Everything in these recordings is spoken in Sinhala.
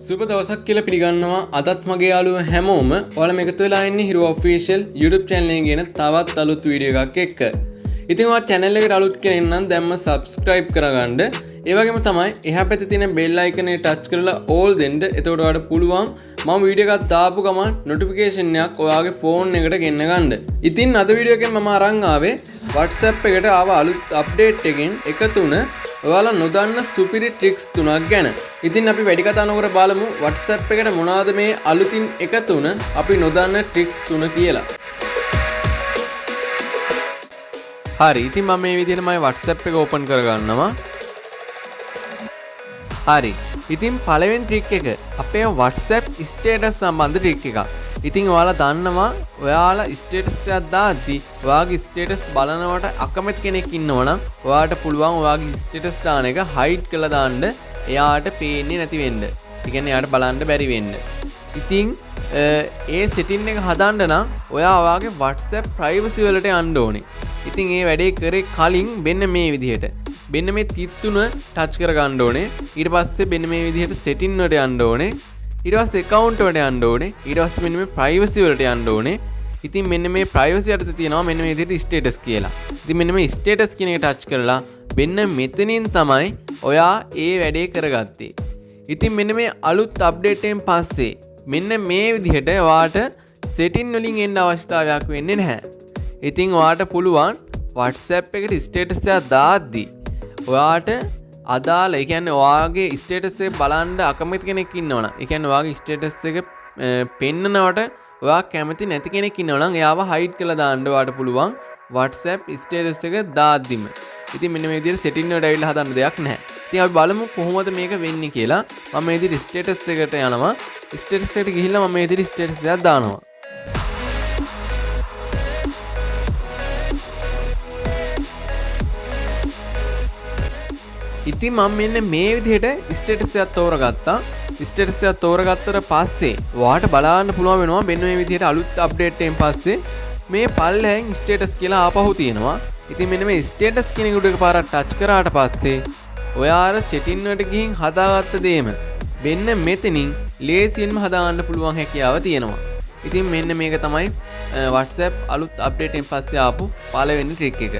සුබ දවසක් කියලා පිළිගන්නවා අදත් මගේ යාළුවෝ හැමෝම ඔයාලා මේකත් වෙලා ඉන්නේ හිරු ඔෆිෂියල් YouTube channel එකේ ගෙන තවත් අලුත් වීඩියෝ එකක් එක්ක. ඉතින් ඔයා channel එකට අලුත් කෙනෙක් නම් දැන්ම subscribe කරගන්න. ඒ වගේම තමයි එහා පැත්තේ තියෙන bell icon එක touch කරලා all දෙන්න. එතකොට ඔයාලට පුළුවන් මම වීඩියෝ එකක් දාපු ගමන් notification එකක් ඔයාගේ phone එකට ගෙන්න ගන්න. ඉතින් අද වීඩියෝ එකෙන් මම අරන් ආවේ WhatsApp එකට ආව අලුත් update එකෙන් එක තුන ඔයාලා නොදන්න සුපිරි ට්‍රික්ස් තුනක් ගැන. ඉතින් අපි වැඩි කතා නොකර බලමු WhatsApp එකට මොනවාද මේ අලුතින් එක තුන අපි නොදන්න ට්‍රික්ස් තුන කියලා. හරි. ඉතින් මම මේ විදිහට මම WhatsApp එක ඕපන් කරගන්නවා. හරි. ඉතින් පළවෙනි ට්‍රික් එක අපේ WhatsApp status සම්බන්ධ ට්‍රික් එකක්. ඉතින් ඔයාලා දන්නවා ඔයාලා ස්ටේටස් එකක් දාද්දි ඔයාගේ ස්ටේටස් බලනවට අකමැති කෙනෙක් ඉන්නවනම් ඔයාට පුළුවන් ඔයාගේ ස්ටේටස් දාන එක හයිඩ් කරලා දාන්න. එයාට පේන්නේ නැති වෙන්න. ඒ කියන්නේ එයාට බලන්න බැරි වෙන්න. ඉතින් ඒ සෙටින් එක හදන්න නම් ඔයා ඔයාගේ WhatsApp privacy වලට යන්න ඕනේ. ඉතින් ඒ වැඩේ කරේ කලින් මෙන්න මේ විදිහට. මෙන්න මේ තිත් තුන ටච් කර ගන්න ඕනේ. ඊට පස්සේ මෙන්න මේ විදිහට සෙටින් වලට යන්න ඕනේ. ඊට පස්සේ account වලට යන්න ඕනේ. ඊට පස්සේ මෙන්න මේ privacy වලට යන්න ඕනේ. ඉතින් මෙන්න මේ privacy යටතේ තියෙනවා මෙන්න මේ විදිහට status කියලා. ඉතින් මෙන්න මේ status කියන එක touch කරලා මෙන්න මෙතනින් තමයි ඔයා ඒ වැඩේ කරගත්තේ. ඉතින් මෙන්න මේ අලුත් update එකෙන් පස්සේ මෙන්න මේ විදිහට ඔයාට setting වලින් එන්න අවශ්‍යතාවයක් වෙන්නේ නැහැ. ඉතින් ඔයාට පුළුවන් WhatsApp එකට status එකක් දාද්දි ඔයාට අදාළ ඒ කියන්නේ ඔයාගේ ස්ටේටස් එක බලන්න අකමැති කෙනෙක් ඉන්නවනම් ඒ කියන්නේ ඔයාගේ ස්ටේටස් එක පෙන්නනවට ඔයා කැමති නැති කෙනෙක් ඉන්නවනම් එයාව හයිඩ් කරලා දාන්න ඔයාට පුළුවන් WhatsApp ස්ටේටස් එක දාද්දිම. ඉතින් මෙන්න මේ විදිහට සෙටින් වලට ඇවිල්ලා හදන්න දෙයක් නැහැ. ඉතින් අපි බලමු කොහොමද මේක වෙන්නේ කියලා. මම මේ විදිහට ස්ටේටස් එකට යනවා. ස්ටේටස් එකට ගිහිල්ලා මම මේ විදිහට ස්ටේටස් එකක් දානවා. ඉතින් මම මෙන්න මේ විදිහට ස්ටේටස් එකක් තෝරගත්තා. ස්ටේටස් එකක් තෝරගත්තට පස්සේ ඔයාට බලන්න පුළුවන් වෙනවා මෙන්න මේ විදිහට අලුත් අප්ඩේට් එකෙන් පස්සේ මේ පල්ලෙහෙන් ස්ටේටස් කියලා ආපහු තියෙනවා. ඉතින් මෙන්න මේ ස්ටේටස් කියන එක උඩ එකපාරක් ටච් කරාට පස්සේ ඔයාලා සෙටින් වලට ගිහින් හදාගත්ත දේම මෙන්න මෙතනින් ලේසියෙන්ම හදාගන්න පුළුවන් හැකියාව තියෙනවා. ඉතින් මෙන්න මේක තමයි WhatsApp අලුත් අප්ඩේට් එකෙන් පස්සේ ආපු පළවෙනි ට්‍රික් එක.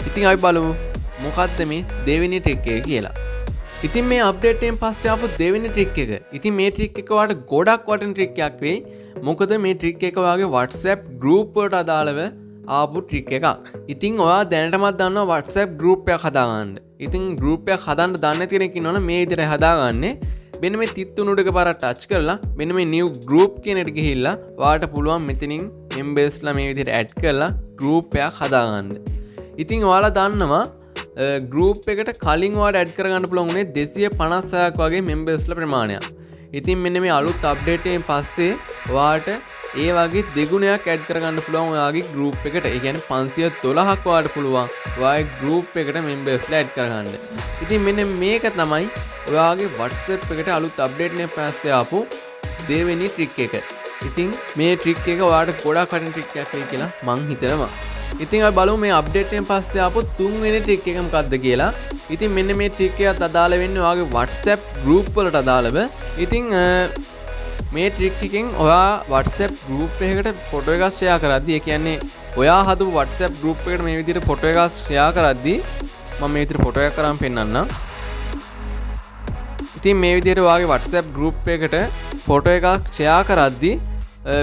ඉතින් අපි බලමු මොකක්ද මේ දෙවෙනි ට්‍රික් එක කියලා. ඉතින් මේ අප්ඩේට් එකෙන් පස්සේ ආපු දෙවෙනි ට්‍රික් එක. ඉතින් මේ ට්‍රික් එක ඔයාලට ගොඩක් වටින ට්‍රික් එකක් වෙයි. මොකද මේ ට්‍රික් එක ඔයාගේ WhatsApp group වලට අදාළව ආපු ට්‍රික් එකක්. ඉතින් ඔයා දැනටමත් දන්නවා WhatsApp group එකක් හදාගන්න. ඉතින් group එකක් හදන්න දන්නේ නැති කෙනෙක් ඉන්නවනම් මේ විදිහට හදාගන්නේ. මෙන්න මේ තිත් තුන උඩ එකපාරක් ටච් කරලා මෙන්න මේ new group කියන එකට ගිහිල්ලා ඔයාට පුළුවන් මෙතනින් members-ලා මේ විදිහට add කරලා group එකක් හදාගන්න. ඉතින් ඔයාලා දන්නවා ගෲප් එකට කලින් ඔයාලට ඇඩ් කරගන්න පුළුවන් උනේ 256ක් වගේ මෙම්බර්ස්ලා ප්‍රමාණයක්. ඉතින් මෙන්න මේ අලුත් අප්ඩේට් එකෙන් පස්සේ ඔයාලට ඒ වගේ දෙගුණයක් ඇඩ් කරගන්න පුළුවන් ඔයාගේ ගෲප් එකට. ඒ කියන්නේ 512ක් ඔයාලට පුළුවන් ඔයාගේ ගෲප් එකට මෙම්බර්ස්ලා ඇඩ් කරගන්න. ඉතින් මෙන්න මේක තමයි ඔයාගේ WhatsApp එකට අලුත් අප්ඩේට් එකෙන් පස්සේ ආපු දෙවෙනි ට්‍රික් එක. ඉතින් මේ ට්‍රික් එක ඔයාලට ගොඩක් වටින ට්‍රික් එකක් වෙයි කියලා මං හිතනවා. ඉතින් අපි බලමු මේ අප්ඩේට් එකෙන් පස්සේ ආපු තුන්වෙනි ට්‍රික් එක මොකක්ද කියලා. ඉතින් මෙන්න මේ ට්‍රික් එකත් අදාළ වෙන්නේ ඔයාගේ WhatsApp group වලට අදාළව. ඉතින් මේ ට්‍රික් එකෙන් ඔයා WhatsApp group එකකට ෆොටෝ එකක් ෂෙයා කරද්දී ඒ කියන්නේ ඔයා හදපු WhatsApp group එකට මේ විදිහට ෆොටෝ එකක් ෂෙයා කරද්දී මම මේ විදිහට ෆොටෝ එකක් කරන් පෙන්නන්නම්. ඉතින් මේ විදිහට ඔයාගේ WhatsApp group එකට ෆොටෝ එකක් ෂෙයා කරද්දී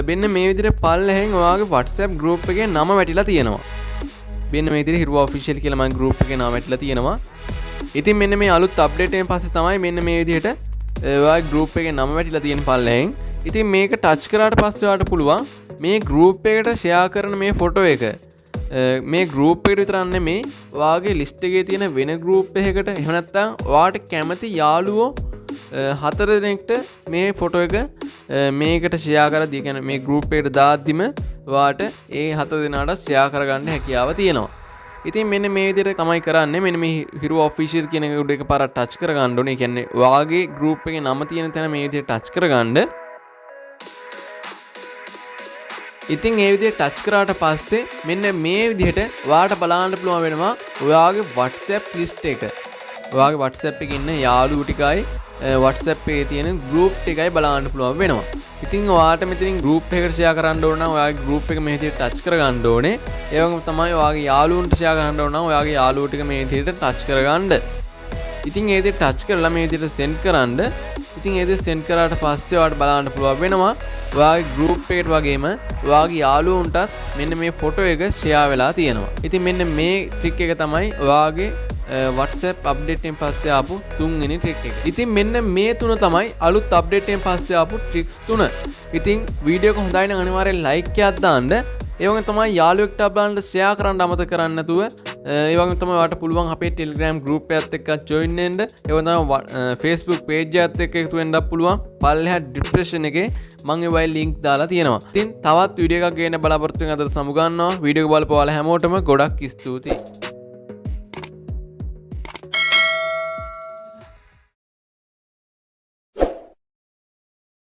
මෙන්න මේ විදිහට පල්ලෙහෙන් ඔයාගේ WhatsApp group එකේ නම වැටිලා තියෙනවා. මෙන්න මේ විදිහට හිරුවා official කියලා මම group එකේ නම වැටිලා තියෙනවා. ඉතින් මෙන්න මේ අලුත් අප්ඩේට් එකෙන් පස්සේ තමයි මෙන්න මේ විදිහට ඔයාගේ group එකේ නම වැටිලා තියෙන පල්ලෙහෙන්. ඉතින් මේක touch කරාට පස්සේ ඔයාලට පුළුවන් මේ group එකට share කරන මේ ෆොටෝ එක මේ group එකට විතරක් නෙමෙයි ඔයාගේ list එකේ තියෙන වෙන group එකකට එහෙම නැත්නම් ඔයාට කැමති යාළුවෝ 4 දෙනෙක්ට මේ ෆොටෝ එක මේකට ෂෙයා කරද්දී කියන්නේ මේ group එකට දාද්දිම ඔයාට ඒ 4 දෙනාට ෂෙයා කරගන්න හැකියාව තියෙනවා. ඉතින් මෙන්න මේ විදිහට තමයි කරන්නේ. මෙන්න මේ හිරු official කියන එක උඩ එකපාරක් ටච් කරගන්න ඕනේ. ඒ කියන්නේ ඔයාගේ group එකේ නම තියෙන තැන මේ විදිහට ටච් කරගන්න. ඉතින් ඒ විදිහට ටච් කරාට පස්සේ මෙන්න මේ විදිහට ඔයාට බලන්න පුළුවන් වෙනවා ඔයාගේ WhatsApp list එක. ඔයාගේ WhatsApp එකේ ඉන්න යාළුවෝ ටිකයි WhatsApp එකේ තියෙන group එකයි බලන්න පුළුවන් වෙනවා. ඉතින් ඔයාට මෙතනින් group එකකට share කරන්න ඕන නම් ඔයාගේ group එක මේ විදිහට touch කරගන්න ඕනේ. ඒ වගේම තමයි ඔයාගේ යාළුවන්ට share කරන්න ඕන නම් ඔයාගේ යාළුවෝ ටික මේ විදිහට touch කරගන්න. ඉතින් ඒ විදිහට touch කරලා මේ විදිහට send කරන්න. ඉතින් ඒ විදිහට send කරාට පස්සේ ඔයාලට බලන්න පුළුවන් වෙනවා ඔයාගේ group එකට වගේම ඔයාගේ යාළුවන්ටත් මෙන්න මේ photo එක share වෙලා තියෙනවා. ඉතින් මෙන්න මේ trick එක තමයි ඔයාගේ WhatsApp update එකෙන් පස්සේ ආපු තුන්වෙනි trick එක. ඉතින් මෙන්න මේ තුන තමයි අලුත් update එකෙන් පස්සේ ආපු tricks තුන. ඉතින් වීඩියෝ එක හොඳයි නම් අනිවාර්යෙන් like එකක් දාන්න. ඒ වගේම තමයි යාළුවෙක්ට බලන්න share කරන්න අමතක කරන්නේ නැතුව ඒ වගේම තමයි ඔයාලට පුළුවන් අපේ Telegram group එකත් එක්ක join වෙන්න. ඒ වගේම තමයි Facebook page එකත් එක්ක එකතු වෙන්නත් පුළුවන්. පල්ලෙහා description එකේ මම ඒ වගේ link දාලා තියෙනවා. ඉතින් තවත් වීඩියෝ එකක් ගේන්න බලාපොරොත්තු වෙන අද සමු ගන්නවා. වීඩියෝ එක බලපුවා හැමෝටම ගොඩක් ස්තුතියි.